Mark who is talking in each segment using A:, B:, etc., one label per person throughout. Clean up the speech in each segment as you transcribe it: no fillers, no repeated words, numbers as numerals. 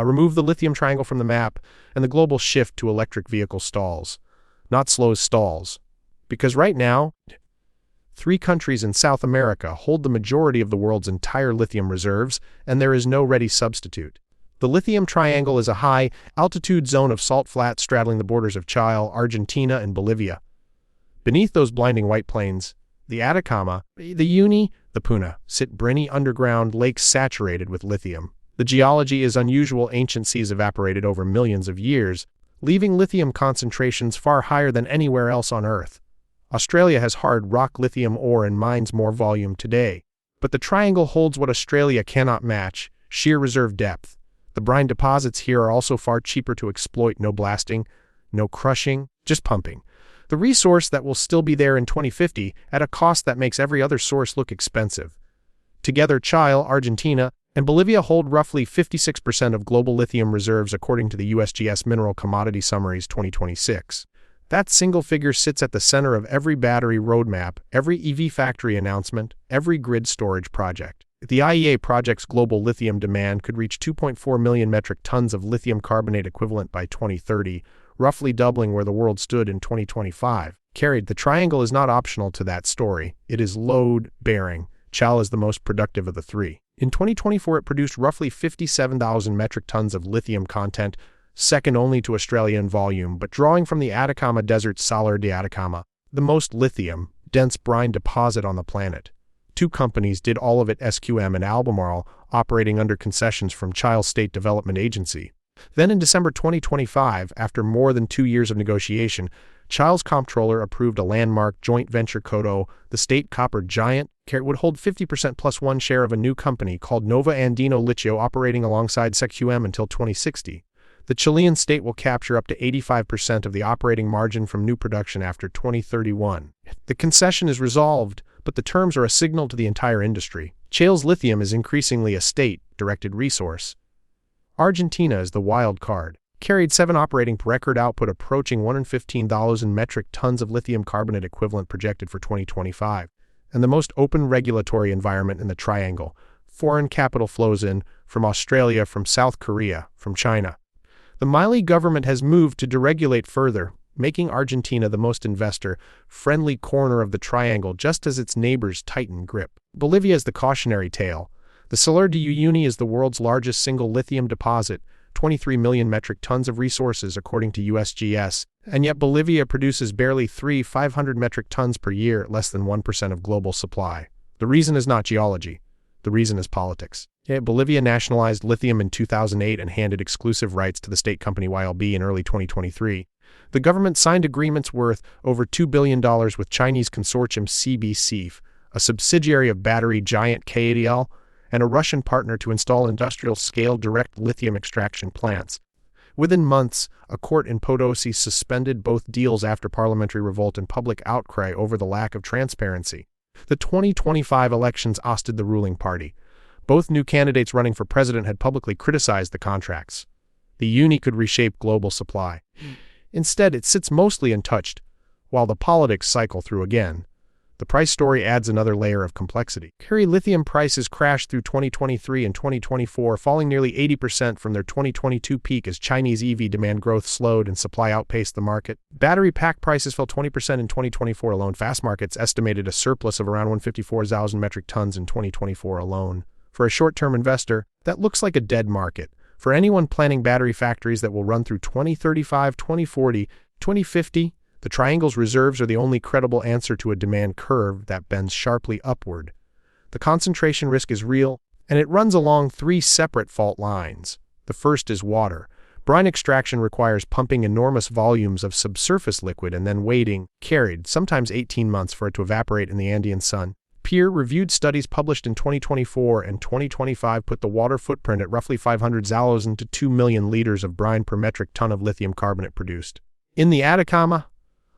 A: remove the lithium triangle from the map, and the global shift to electric vehicle stalls. Not slow stalls. Because right now, 3 countries in South America hold the majority of the world's entire lithium reserves, and there is no ready substitute. The lithium triangle is a high-altitude zone of salt flats straddling the borders of Chile, Argentina, and Bolivia. Beneath those blinding white plains, the Atacama, the Uyuni, the Puna, sit briny underground lakes saturated with lithium. The geology is unusual. Ancient seas evaporated over millions of years, leaving lithium concentrations far higher than anywhere else on Earth. Australia has hard rock lithium ore and mines more volume today. But the triangle holds what Australia cannot match: sheer reserve depth. The brine deposits here are also far cheaper to exploit. No blasting, no crushing, just pumping. The resource that will still be there in 2050 at a cost that makes every other source look expensive. Together, Chile, Argentina, and Bolivia hold roughly 56% of global lithium reserves according to the USGS Mineral Commodity Summaries 2026. That single figure sits at the center of every battery roadmap, every EV factory announcement, every grid storage project. The IEA projects global lithium demand could reach 2.4 million metric tons of lithium carbonate equivalent by 2030, roughly doubling where the world stood in 2025. The triangle is not optional to that story. It is load-bearing. Chile is the most productive of the 3. In 2024, it produced roughly 57,000 metric tons of lithium content, second only to Australia in volume, but drawing from the Atacama Desert Salar de Atacama, the most lithium-dense brine deposit on the planet. 2 companies did all of it: SQM and Albemarle, operating under concessions from Chile's State Development Agency. Then in December 2025, after more than 2 years of negotiation, Chile's comptroller approved a landmark joint venture. Coto, the state copper giant, would hold 50% plus 1 share of a new company called Nova Andino Litio operating alongside SQM until 2060. The Chilean state will capture up to 85% of the operating margin from new production after 2031. The concession is resolved, but the terms are a signal to the entire industry. Chile's lithium is increasingly a state-directed resource. Argentina is the wild card. Carried 7 operating record output approaching 115,000 metric tons of lithium carbonate equivalent projected for 2025. And the most open regulatory environment in the triangle. Foreign capital flows in from Australia, from South Korea, from China. The Milei government has moved to deregulate further, making Argentina the most investor-friendly corner of the triangle just as its neighbors tighten grip. Bolivia is the cautionary tale. The Salar de Uyuni is the world's largest single lithium deposit, 23 million metric tons of resources according to USGS, and yet Bolivia produces barely 500 metric tons per year, less than 1% of global supply. The reason is not geology. The reason is politics. Bolivia nationalized lithium in 2008 and handed exclusive rights to the state company YLB in early 2023. The government signed agreements worth over $2 billion with Chinese consortium CBC, a subsidiary of battery giant KADL, and a Russian partner to install industrial-scale direct lithium extraction plants. Within months, a court in Potosi suspended both deals after parliamentary revolt and public outcry over the lack of transparency. The 2025 elections ousted the ruling party. Both new candidates running for president had publicly criticized the contracts. The Uni could reshape global supply. Instead, it sits mostly untouched, while the politics cycle through again. The price story adds another layer of complexity. Lithium prices crashed through 2023 and 2024, falling nearly 80% from their 2022 peak as Chinese EV demand growth slowed and supply outpaced the market. Battery pack prices fell 20% in 2024 alone. Fast markets estimated a surplus of around 154,000 metric tons in 2024 alone. For a short-term investor, that looks like a dead market. For anyone planning battery factories that will run through 2035, 2040, 2050, the triangle's reserves are the only credible answer to a demand curve that bends sharply upward. The concentration risk is real, and it runs along 3 separate fault lines. The first is water. Brine extraction requires pumping enormous volumes of subsurface liquid and then waiting, sometimes 18 months for it to evaporate in the Andean sun. Peer-reviewed studies published in 2024 and 2025 put the water footprint at roughly 500,000 to 2 million liters of brine per metric ton of lithium carbonate produced. In the Atacama,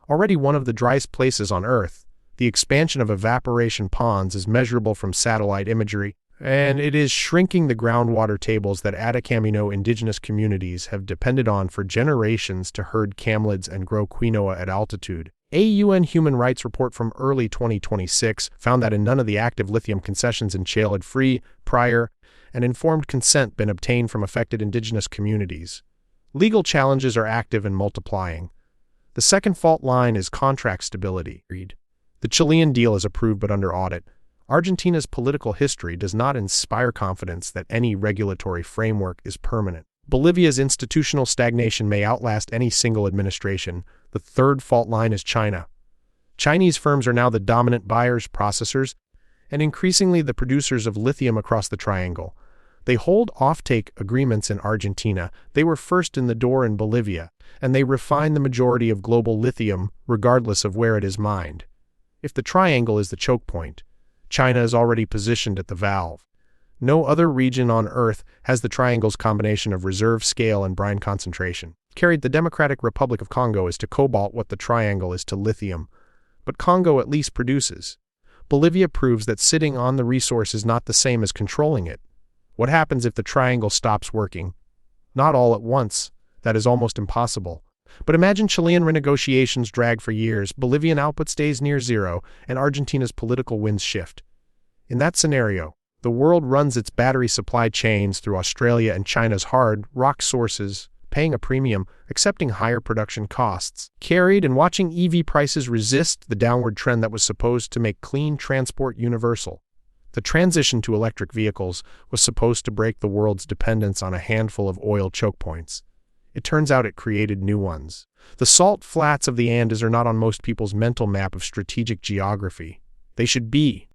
A: already one of the driest places on Earth, the expansion of evaporation ponds is measurable from satellite imagery, and it is shrinking the groundwater tables that Atacamino indigenous communities have depended on for generations to herd camelids and grow quinoa at altitude. A UN human rights report from early 2026 found that in none of the active lithium concessions in Chile had free, prior, and informed consent been obtained from affected indigenous communities. Legal challenges are active and multiplying. The second fault line is contract stability. The Chilean deal is approved but under audit. Argentina's political history does not inspire confidence that any regulatory framework is permanent. Bolivia's institutional stagnation may outlast any single administration. The third fault line is China. Chinese firms are now the dominant buyers, processors, and increasingly the producers of lithium across the triangle. They hold offtake agreements in Argentina, they were first in the door in Bolivia, and they refine the majority of global lithium regardless of where it is mined. If the triangle is the choke point, China is already positioned at the valve. No other region on Earth has the triangle's combination of reserve scale and brine concentration. The Democratic Republic of Congo is to cobalt what the triangle is to lithium, but Congo at least produces. Bolivia proves that sitting on the resource is not the same as controlling it. What happens if the triangle stops working? Not all at once. That is almost impossible. But imagine Chilean renegotiations drag for years, Bolivian output stays near zero, and Argentina's political winds shift. In that scenario, the world runs its battery supply chains through Australia and China's hard rock sources, paying a premium, accepting higher production costs, carried and watching EV prices resist the downward trend that was supposed to make clean transport universal. The transition to electric vehicles was supposed to break the world's dependence on a handful of oil choke points. It turns out it created new ones. The salt flats of the Andes are not on most people's mental map of strategic geography. They should be.